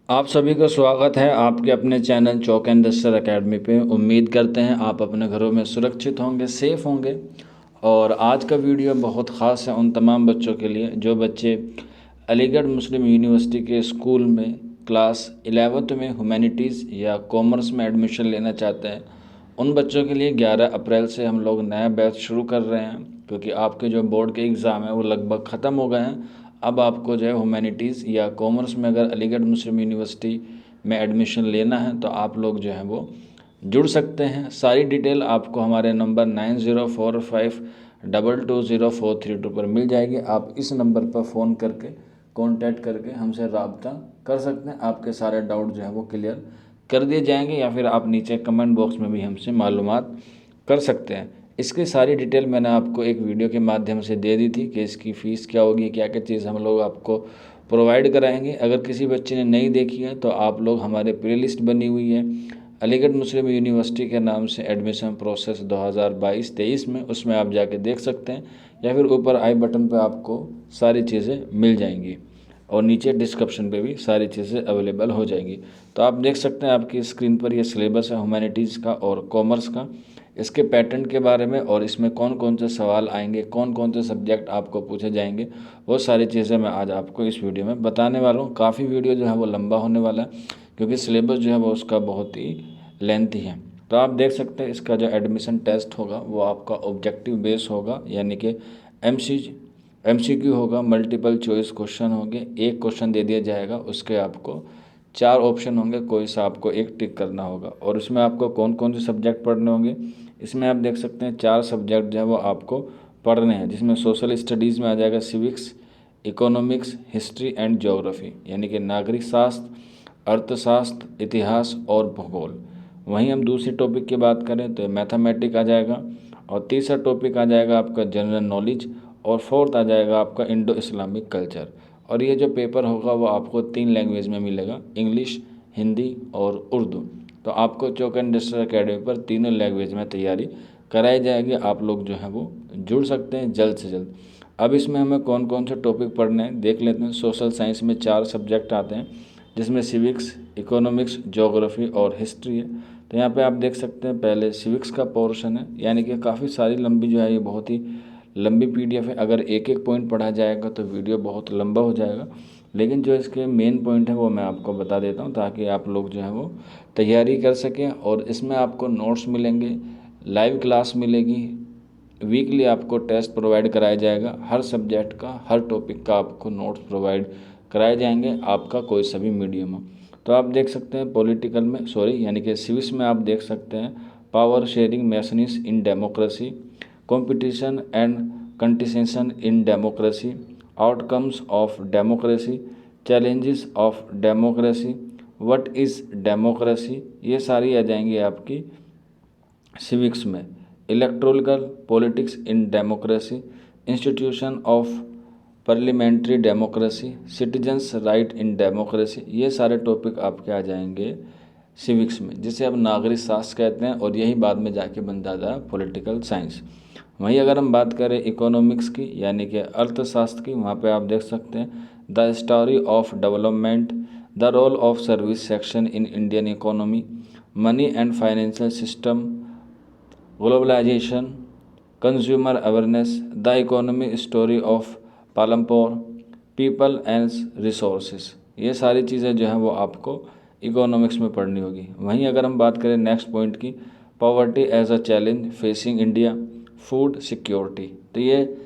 आप सभी का स्वागत है आपके अपने चैनल चौक एंड दस्तर एकेडमी पे। उम्मीद करते हैं आप अपने घरों में सुरक्षित होंगे, सेफ़ होंगे। और आज का वीडियो बहुत ख़ास है उन तमाम बच्चों के लिए जो बच्चे अलीगढ़ मुस्लिम यूनिवर्सिटी के स्कूल में क्लास 11th में ह्यूमैनिटीज़ या कॉमर्स में एडमिशन लेना चाहते हैं। उन बच्चों के लिए 11 अप्रैल से हम लोग नया बैच शुरू कर रहे हैं, क्योंकि आपके जो बोर्ड के एग्ज़ाम हैं वो लगभग ख़त्म हो गए हैं। अब आपको जो है ह्यूमैनिटीज़ या कॉमर्स में अगर अलीगढ़ मुस्लिम यूनिवर्सिटी में एडमिशन लेना है तो आप लोग जो है वो जुड़ सकते हैं। सारी डिटेल आपको हमारे नंबर 9045220432 पर मिल जाएगी। आप इस नंबर पर फ़ोन करके कांटेक्ट करके हमसे रब्ता कर सकते हैं। आपके सारे डाउट जो है वो क्लियर कर दिए जाएंगे, या फिर आप नीचे कमेंट बॉक्स में भी हमसे मालूमात कर सकते हैं। इसकी सारी डिटेल मैंने आपको एक वीडियो के माध्यम से दे दी थी कि इसकी फ़ीस क्या होगी, क्या क्या चीज़ हम लोग आपको प्रोवाइड कराएंगे। अगर किसी बच्चे ने नहीं देखी है तो आप लोग हमारे प्ले लिस्ट बनी हुई है अलीगढ़ मुस्लिम यूनिवर्सिटी के नाम से एडमिशन प्रोसेस 2022-23 में, उसमें आप जाके देख सकते हैं, या फिर ऊपर आई बटन पर आपको सारी चीज़ें मिल जाएंगी और नीचे डिस्क्रिप्शन पे भी सारी चीज़ें अवेलेबल हो जाएंगी। तो आप देख सकते हैं आपकी स्क्रीन पर ये सिलेबस है ह्यूमैनिटीज़ का और कॉमर्स का, इसके पैटर्न के बारे में और इसमें कौन कौन से सवाल आएंगे, कौन कौन से सब्जेक्ट आपको पूछे जाएंगे, वो सारी चीज़ें मैं आज आपको इस वीडियो में बताने वाला हूँ। काफ़ी वीडियो जो है वो लंबा होने वाला है, क्योंकि सिलेबस जो है वो उसका बहुत ही लेंथी है। तो आप देख सकते हैं इसका जो एडमिशन टेस्ट होगा वो आपका ऑब्जेक्टिव बेस होगा, यानी कि MCQ होगा, मल्टीपल चॉइस क्वेश्चन होंगे। एक क्वेश्चन दे दिया जाएगा, उसके आपको 4 ऑप्शन होंगे, कोई सा आपको एक टिक करना होगा। और इसमें आपको कौन कौन से सब्जेक्ट पढ़ने होंगे, इसमें आप देख सकते हैं 4 सब्जेक्ट जो है वो आपको पढ़ने हैं, जिसमें सोशल स्टडीज़ में आ जाएगा civics, economics, history and geography, यानी कि नागरिक शास्त्र, अर्थशास्त्र, इतिहास और भूगोल। वहीं हम दूसरी टॉपिक की बात करें तो मैथमेटिक आ जाएगा, और तीसरा टॉपिक आ जाएगा आपका जनरल नॉलेज, और फोर्थ आ जाएगा आपका इंडो इस्लामिक कल्चर। और ये जो पेपर होगा वो आपको 3 लैंग्वेज में मिलेगा, इंग्लिश, हिंदी और उर्दू। तो आपको चौक एंड दस्तर अकेडमी पर तीनों लैंग्वेज में तैयारी कराई जाएगी। आप लोग जो हैं वो जुड़ सकते हैं जल्द से जल्द। अब इसमें हमें कौन कौन से टॉपिक पढ़ने हैं देख लेते हैं। सोशल साइंस में 4 सब्जेक्ट आते हैं, जिसमें सिविक्स, इकोनॉमिक्स, ज्योग्राफी और हिस्ट्री है। तो यहाँ पे आप देख सकते हैं पहले सिविक्स का पोर्शन है, यानी कि काफ़ी सारी लंबी जो है ये बहुत ही लंबी PDF है। अगर एक एक पॉइंट पढ़ा जाएगा तो वीडियो बहुत लंबा हो जाएगा, लेकिन जो इसके मेन पॉइंट है वो मैं आपको बता देता हूँ, ताकि आप लोग जो है वो तैयारी कर सकें। और इसमें आपको नोट्स मिलेंगे, लाइव क्लास मिलेगी, वीकली आपको टेस्ट प्रोवाइड कराया जाएगा। हर सब्जेक्ट का, हर टॉपिक का आपको नोट्स प्रोवाइड कराए जाएंगे, आपका कोई सा भी मीडियम हो। तो आप देख सकते हैं पॉलिटिकल में यानी कि सिविक्स में आप देख सकते हैं power sharing mechanism in democracy, competition and contestation in democracy, outcomes of democracy, challenges of democracy, what is democracy, ये सारी आ जाएंगी आपकी सिविक्स में। Electoral politics in democracy, institution of parliamentary democracy, citizens right in democracy, ये सारे topic आपके आ जाएंगे सिविक्स में, जिसे अब नागरिक शास्त्र कहते हैं, और यही बाद में जाके बन जाता है पॉलिटिकल साइंस। वहीं अगर हम बात करें इकोनॉमिक्स की, यानी कि अर्थशास्त्र की, वहाँ पे आप देख सकते हैं the story of development, the role of service section in Indian economy, money and financial system, globalisation, consumer awareness, the economy story of Palampur, people and resources, ये सारी चीज़ें जो हैं वो आपको इकोनॉमिक्स में पढ़नी होगी। वहीं अगर हम बात करें नेक्स्ट पॉइंट की, poverty as a challenge facing India, food security, तो ये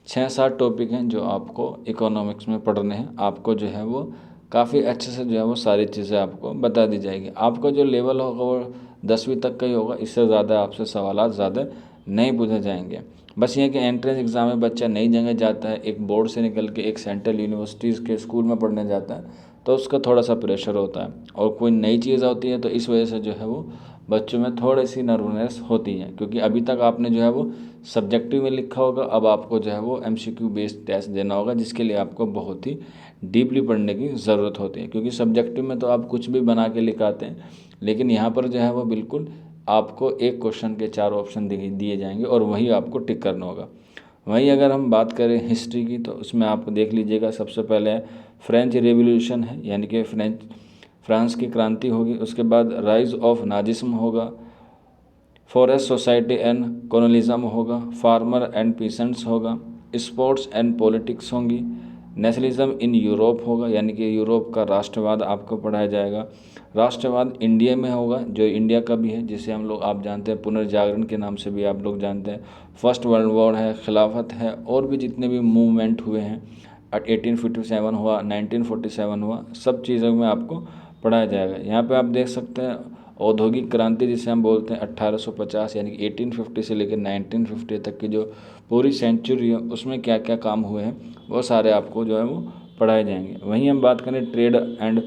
6-7 टॉपिक हैं जो आपको इकोनॉमिक्स में पढ़ने हैं। आपको जो है वो काफ़ी अच्छे से जो है वो सारी चीज़ें आपको बता दी जाएगी। आपका जो लेवल होगा वो 10वीं तक का ही होगा, इससे ज़्यादा आपसे सवाल ज़्यादा नहीं पूछे जाएंगे। बस ये कि एंट्रेंस एग्ज़ाम में बच्चा नई जगह जाता है, एक बोर्ड से निकल के एक सेंट्रल यूनिवर्सिटीज़ के स्कूल में पढ़ने जाता है, तो उसका थोड़ा सा प्रेशर होता है, और कोई नई चीज़ होती है तो इस वजह से जो है वो बच्चों में थोड़ी सी नर्वसनेस होती है, क्योंकि अभी तक आपने जो है वो सब्जेक्टिव में लिखा होगा, अब आपको जो है वो MCQ बेस्ड टेस्ट देना होगा, जिसके लिए आपको बहुत ही डीपली पढ़ने की ज़रूरत होती है। क्योंकि सब्जेक्टिव में तो आप कुछ भी बना के लिखाते हैं, लेकिन यहाँ पर जो है वो बिल्कुल आपको एक क्वेश्चन के 4 ऑप्शन दिए जाएंगे और वही आपको टिक करना होगा। वहीं अगर हम बात करें हिस्ट्री की, तो उसमें आप देख लीजिएगा सबसे पहले फ्रेंच रेवोल्यूशन है, यानी कि फ्रांस की क्रांति होगी। उसके बाद राइज ऑफ नाजिज्म होगा, फॉरेस्ट सोसाइटी एंड कॉलोनिज्म होगा, फार्मर एंड पीसेंट्स होगा, स्पोर्ट्स एंड पॉलिटिक्स होंगी, नेशनलिज्म इन यूरोप होगा, यानी कि यूरोप का राष्ट्रवाद आपको पढ़ाया जाएगा। राष्ट्रवाद इंडिया में होगा, जो इंडिया का भी है, जिसे हम लोग आप जानते हैं पुनर्जागरण के नाम से भी आप लोग जानते हैं। फर्स्ट वर्ल्ड वॉर है, खिलाफत है, और भी जितने भी मूवमेंट हुए हैं, 1857 हुआ, 1947 हुआ, सब चीज़ों में आपको पढ़ाया जाएगा। यहाँ पे आप देख सकते हैं औद्योगिक क्रांति जिसे हम बोलते हैं 1850, यानी कि 1850 से लेकर 1950 तक की जो पूरी सेंचुरी है उसमें क्या क्या काम हुए हैं वो सारे आपको जो है वो पढ़ाए जाएंगे। वहीं हम बात करें ट्रेड एंड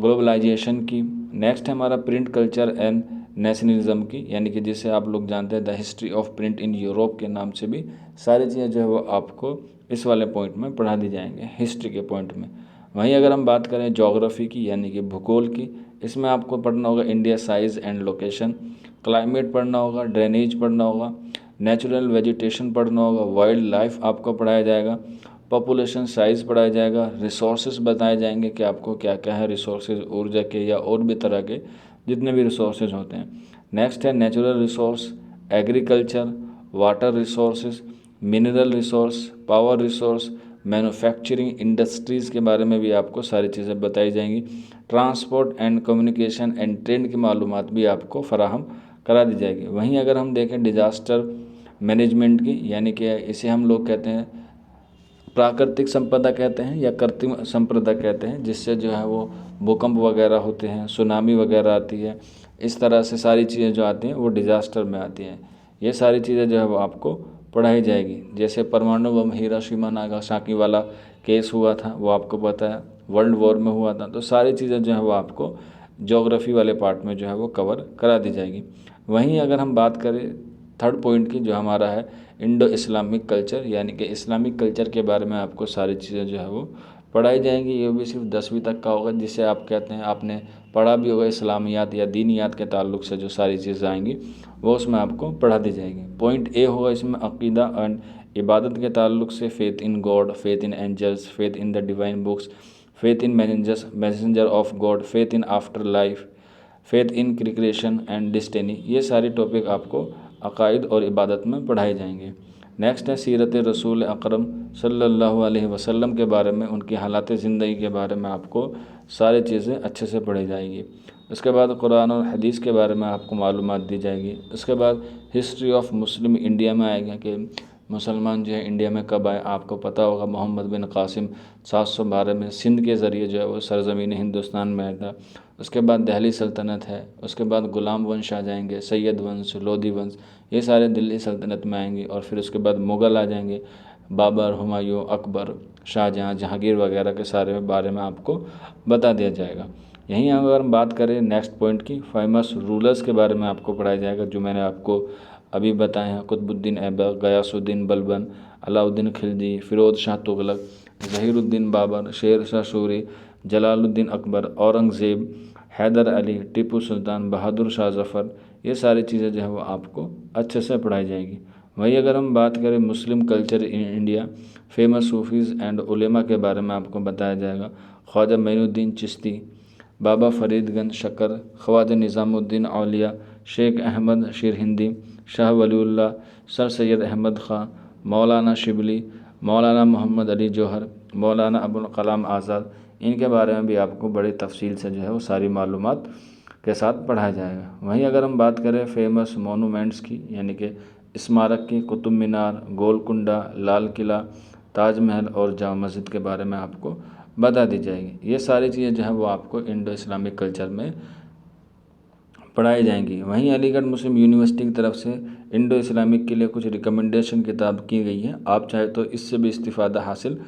ग्लोबलाइजेशन की, नेक्स्ट है हमारा प्रिंट कल्चर एंड नेशनलिज्म की, यानी कि जिसे आप लोग जानते हैं the history of print in Europe के नाम से भी सारी चीज़ें जो है वो आपको इस वाले पॉइंट में पढ़ा दी जाएंगे, हिस्ट्री के पॉइंट में। वहीं अगर हम बात करें ज्योग्राफी की, यानी कि भूगोल की, इसमें आपको पढ़ना होगा India size and location, climate पढ़ना होगा, ड्रेनेज पढ़ना होगा, नेचुरल वेजिटेशन पढ़ना होगा, वाइल्ड लाइफ आपको पढ़ाया जाएगा, पॉपुलेशन साइज़ पढ़ाया जाएगा, रिसोर्सेज बताए जाएंगे कि आपको क्या क्या है रिसोर्सेज, ऊर्जा के या और भी तरह के जितने भी रिसोर्सेज होते हैं। नेक्स्ट है natural resource, agriculture, water resources, mineral resource, power resource, manufacturing industries के बारे में भी आपको सारी चीज़ें बताई जाएंगी। Transport and communication and trend की मालूमात भी आपको फराहम करा दी जाएगी। वहीं अगर हम देखें डिज़ास्टर मैनेजमेंट की, यानी कि इसे हम लोग कहते हैं प्राकृतिक संपदा कहते हैं या कृत्रिम संपदा कहते हैं, जिससे जो है वो भूकंप वगैरह होते हैं, सुनामी वगैरह आती है, इस तरह से सारी चीज़ें जो आती हैं वो डिज़ास्टर में आती हैं। ये सारी चीज़ें जो है वो आपको पढ़ाई जाएगी। जैसे परमाणु बम हिरोशिमा नागासाकी वाला केस हुआ था वो आपको पता है, वर्ल्ड वॉर में हुआ था, तो सारी चीज़ें जो है वो आपको ज्योग्राफी वाले पार्ट में जो है वो कवर करा दी जाएगी। वहीं अगर हम बात करें थर्ड पॉइंट की, जो हमारा है इंडो इस्लामिक कल्चर, यानी कि इस्लामिक कल्चर के बारे में आपको सारी चीज़ें जो है वो पढ़ाई जाएंगी। ये भी सिर्फ 10वीं तक का होगा, जिसे आप कहते हैं आपने पढ़ा भी होगा, इस्लामियात या दीनियात के ताल्लुक से जो सारी चीज़ें आएंगी वो उसमें आपको पढ़ा दी जाएगी। पॉइंट ए होगा इसमें अकीदा एंड इबादत के ताल्लुक से, faith in God, faith in angels, faith in the divine books, faith in messenger of God, faith in after life, faith in creation and destiny. ये सारे टॉपिक आपको अकायद और इबादत में पढ़ाए जाएंगे। नेक्स्ट है सीरत रसूल अकरम सल्लल्लाहु अलैहि वसल्लम के बारे में, उनकी हालात ज़िंदगी के बारे में आपको सारी चीज़ें अच्छे से पढ़ी जाएंगी। उसके बाद कुरान और हदीस के बारे में आपको मालूमात दी जाएगी। उसके बाद हिस्ट्री ऑफ मुस्लिम इंडिया में आएगा कि मुसलमान जो है इंडिया में कब आए। आपको पता होगा मोहम्मद बिन कासिम 712 में सिंध के ज़रिए जो है वो सरज़मीन हिंदुस्तान में आया था। उसके बाद दिल्ली सल्तनत है, उसके बाद गुलाम वंश आ जाएंगे, सैयद वंश, लोधी वंश, ये सारे दिल्ली सल्तनत में आएंगे। और फिर उसके बाद मुग़ल आ जाएंगे, बाबर, हुमायूं, अकबर, शाहजहाँ, जहांगीर वगैरह के सारे बारे में आपको बता दिया जाएगा। यहीं अगर हम बात करें नेक्स्ट पॉइंट की, फेमस रूलर्स के बारे में आपको पढ़ाया जाएगा, जो मैंने आपको अभी बताए हैं, कुतुबुद्दीन ऐबक, गयासुद्दीन बलबन, अलाउद्दीन खिलजी, फ़िरोज़ शाह तुगलक, ज़हीरुद्दीन बाबर, शेर शाह सूरी, जलालुद्दीन अकबर, औरंगज़ेब, हैदर अली, टीपू सुल्तान, बहादुर शाह ज़फ़र, ये सारी चीज़ें जो है वो आपको अच्छे से पढ़ाई जाएगी। वहीं अगर हम बात करें Muslim culture in India, famous Sufis and ulema के बारे में आपको बताया जाएगा। ख्वाजा मोइनुद्दीन चिश्ती, बाबा फरीदगंज शकर, ख्वाजा निज़ामुद्दीन औलिया, शेख अहमद शिरहिंदी, शाह वलीउल्लाह, सर सैयद अहमद ख़ां, मौलाना शिबली, मौलाना मोहम्मद अली जौहर, मौलाना अबुल कलाम आज़ाद, इनके बारे में भी आपको बड़ी तफसील से जो है वो सारी मालूमात के साथ पढ़ाया जाएगा। वहीं अगर हम बात करें फेमस मोनूमेंट्स की, यानी कि स्मारक की, कुतुब मीनार, गोलकुंडा, लाल किला, ताजमहल और जामा मस्जिद के बारे में आपको बता दी जाएगी। ये सारी चीज़ें जो है वो आपको इंडो इस्लामिक कल्चर में पढ़ाई जाएंगी। वहीं अलीगढ़ मुस्लिम यूनिवर्सिटी की तरफ से इंडो इस्लामिक के लिए कुछ रिकमेंडेशन किताब की गई है, आप चाहे तो इससे भी इस्तिफ़ादा हासिल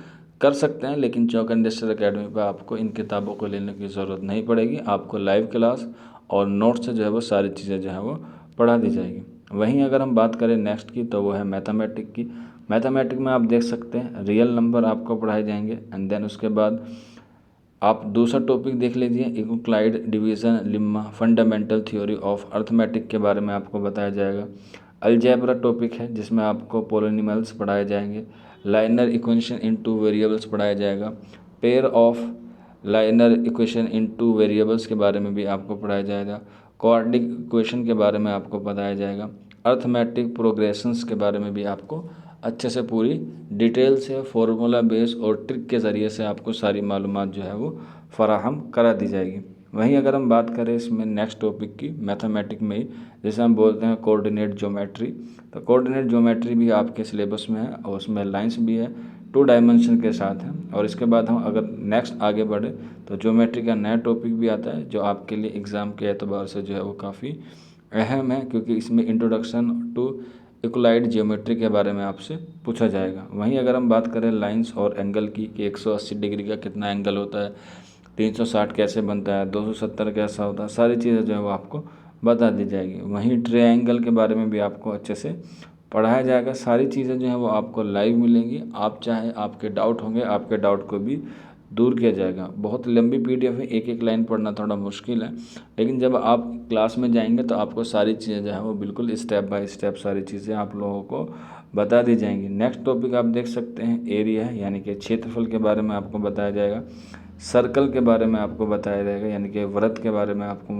कर सकते हैं, लेकिन चौक इंडस्ट्रियल अकेडमी पर आपको इन किताबों को लेने की ज़रूरत नहीं पड़ेगी। आपको लाइव क्लास और नोट से जो है वो सारी चीज़ें जो है वो पढ़ा दी जाएगी। वहीं अगर हम बात करें नेक्स्ट की, तो वो है मैथमेटिक की। मैथमेटिक में आप देख सकते हैं रियल नंबर आपको पढ़ाए जाएंगे, एंड देन उसके बाद आप दूसरा टॉपिक देख लीजिए, Euclid, division, lemma, fundamental theory of arithmetic के बारे में आपको बताया जाएगा। अलजेब्रा टॉपिक है जिसमें आपको पोलिनोमियल्स पढ़ाए जाएंगे। Liner equation in two variables पढ़ाया जाएगा। Pair of liner equation in 2 variables के बारे में भी आपको पढ़ाया जाएगा। क्वाड्रेटिक इक्वेशन के बारे में आपको बताया जाएगा। अर्थमेटिक प्रोग्रेशंस के बारे में भी आपको अच्छे से पूरी डिटेल से फार्मूला बेस और ट्रिक के ज़रिए से आपको सारी मालूमात जो है वो फराहम करा दी जाएगी। वहीं अगर हम बात करें इसमें नेक्स्ट टॉपिक की मैथमेटिक में ही, जैसे हम बोलते हैं कोऑर्डिनेट ज्योमेट्री, तो कोऑर्डिनेट ज्योमेट्री भी आपके सिलेबस में है और उसमें लाइंस भी है 2 डायमेंशन के साथ है। और इसके बाद हम अगर नेक्स्ट आगे बढ़े तो ज्योमेट्री का नया टॉपिक भी आता है जो आपके लिए एग्ज़ाम के एतबार से जो है वो काफ़ी अहम है, क्योंकि इसमें इंट्रोडक्शन टू इक्वलाइड ज्योमेट्री के बारे में आपसे पूछा जाएगा। वहीं अगर हम बात करें लाइंस और एंगल की कि 180 डिग्री का कितना एंगल होता है, 360 कैसे बनता है, 270 कैसा होता है, सारी चीज़ें जो है वो आपको बता दी जाएगी। वहीं ट्रायंगल के बारे में भी आपको अच्छे से पढ़ाया जाएगा। सारी चीज़ें जो हैं वो आपको लाइव मिलेंगी। आप चाहे आपके डाउट होंगे, आपके डाउट को भी दूर किया जाएगा। बहुत लंबी पीडीएफ है, एक एक लाइन पढ़ना थोड़ा मुश्किल है, लेकिन जब आप क्लास में जाएंगे तो आपको सारी चीज़ें जो है वो बिल्कुल स्टेप बाय स्टेप सारी चीज़ें आप लोगों को बता दी जाएंगी। नेक्स्ट टॉपिक आप देख सकते हैं एरिया है, यानी कि क्षेत्रफल के बारे में आपको बताया जाएगा। सर्कल के बारे में आपको बताया जाएगा, यानी कि वृत्त के बारे में आपको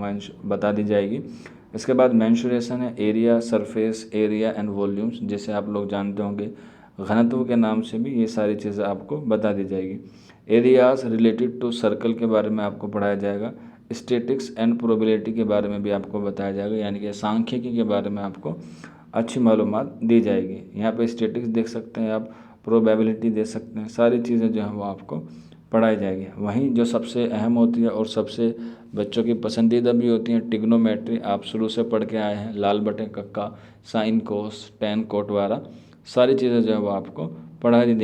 बता दी जाएगी। इसके बाद मेंशुरेशन है, area, surface area and volumes, जैसे आप लोग जानते होंगे घनत्व के नाम से भी ये सारी चीज़ें आपको बता दी जाएगी। एरियाज रिलेटेड टू सर्कल के बारे में आपको पढ़ाया जाएगा। स्टैटिक्स एंड प्रोबेबिलिटी के बारे में भी आपको बताया जाएगा, यानी कि सांख्यिकी के बारे में आपको अच्छी मालूमात दी जाएगी। यहाँ पे स्टैटिक्स देख सकते हैं आप, प्रोबेबिलिटी दे सकते हैं, सारी चीज़ें जो हैं वो आपको पढ़ाई जाएगी। वहीं जो सबसे अहम होती है और सबसे बच्चों की पसंदीदा भी होती है ट्रिग्नोमेट्री, आप शुरू से पढ़ के आए हैं, लाल बटे कक्का, साइन कोस टेन कोट वाला, सारी चीज़ें जो है वो आपको पढ़ा दी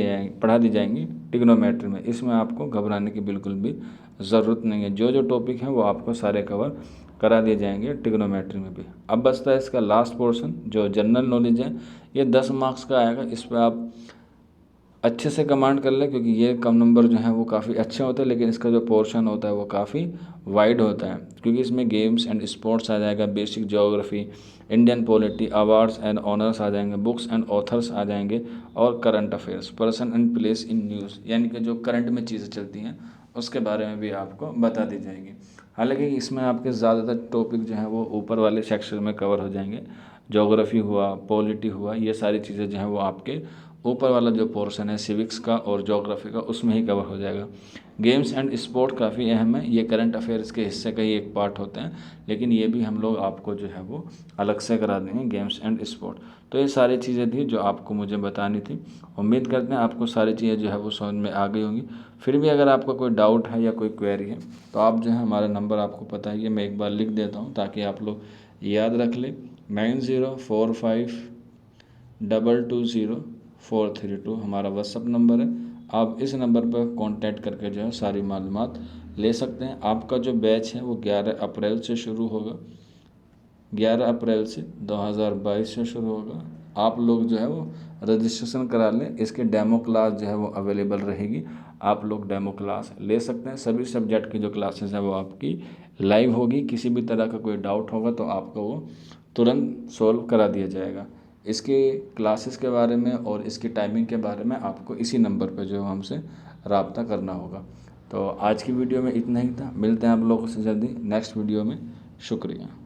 जाएंगी ट्रिग्नोमेट्री में। इसमें आपको घबराने की बिल्कुल भी ज़रूरत नहीं है। जो टॉपिक हैं वो आपको सारे कवर करा दिए जाएंगे ट्रिग्नोमेट्री में भी। अब बचता है इसका लास्ट पोर्शन जो जनरल नॉलेज है, ये 10 मार्क्स का आएगा। इस पर आप अच्छे से कमांड कर ले, क्योंकि ये कम नंबर जो हैं वो काफ़ी अच्छे होते हैं, लेकिन इसका जो पोर्शन होता है वो काफ़ी वाइड होता है, क्योंकि इसमें गेम्स एंड स्पोर्ट्स आ जाएगा, basic geography, Indian polity, awards and honours आ जाएंगे, बुक्स एंड ऑथर्स आ जाएंगे, और current affairs, person and place in news, यानी कि जो करंट में चीज़ें चलती हैं उसके बारे में भी आपको बता दी जाएगी। हालांकि इसमें आपके ज़्यादातर टॉपिक जो हैं वो ऊपर वाले सेक्शन में कवर हो जाएंगे। ज्योग्राफी हुआ, पॉलिटी हुआ, ये सारी चीज़ें जो हैं वो आपके ऊपर वाला जो पोर्शन है सिविक्स का और ज्योग्राफी का उसमें ही कवर हो जाएगा। गेम्स एंड स्पोर्ट काफ़ी अहम है, ये करंट अफेयर्स के हिस्से का ही एक पार्ट होते हैं, लेकिन ये भी हम लोग आपको जो है वो अलग से करा देंगे, गेम्स एंड स्पोर्ट। तो ये सारी चीज़ें थी जो आपको मुझे बतानी थी। उम्मीद करते हैं आपको सारी चीज़ें जो है वो समझ में आ गई होंगी। फिर भी अगर आपका कोई डाउट है या कोई क्वेरी है तो आप जो है हमारा नंबर आपको पता है, मैं एक बार लिख देता हूँ ताकि आप लोग याद रख लें। 9045220432 हमारा व्हाट्सअप नंबर है। आप इस नंबर पर कांटेक्ट करके जो है सारी मालूमात ले सकते हैं। आपका जो बैच है वो 11 अप्रैल से शुरू होगा, 11 अप्रैल से 2022 से शुरू होगा। आप लोग जो है वो रजिस्ट्रेशन करा लें। इसके डेमो क्लास जो है वो अवेलेबल रहेगी, आप लोग डेमो क्लास ले सकते हैं। सभी सब्जेक्ट की जो क्लासेस हैं वो आपकी लाइव होगी। किसी भी तरह का कोई डाउट होगा तो आपको वो तुरंत सॉल्व करा दिया जाएगा। इसके क्लासेस के बारे में और इसकी टाइमिंग के बारे में आपको इसी नंबर पर जो है हमसे रब्ता करना होगा। तो आज की वीडियो में इतना ही था। मिलते हैं आप लोगों से जल्दी नेक्स्ट वीडियो में। शुक्रिया।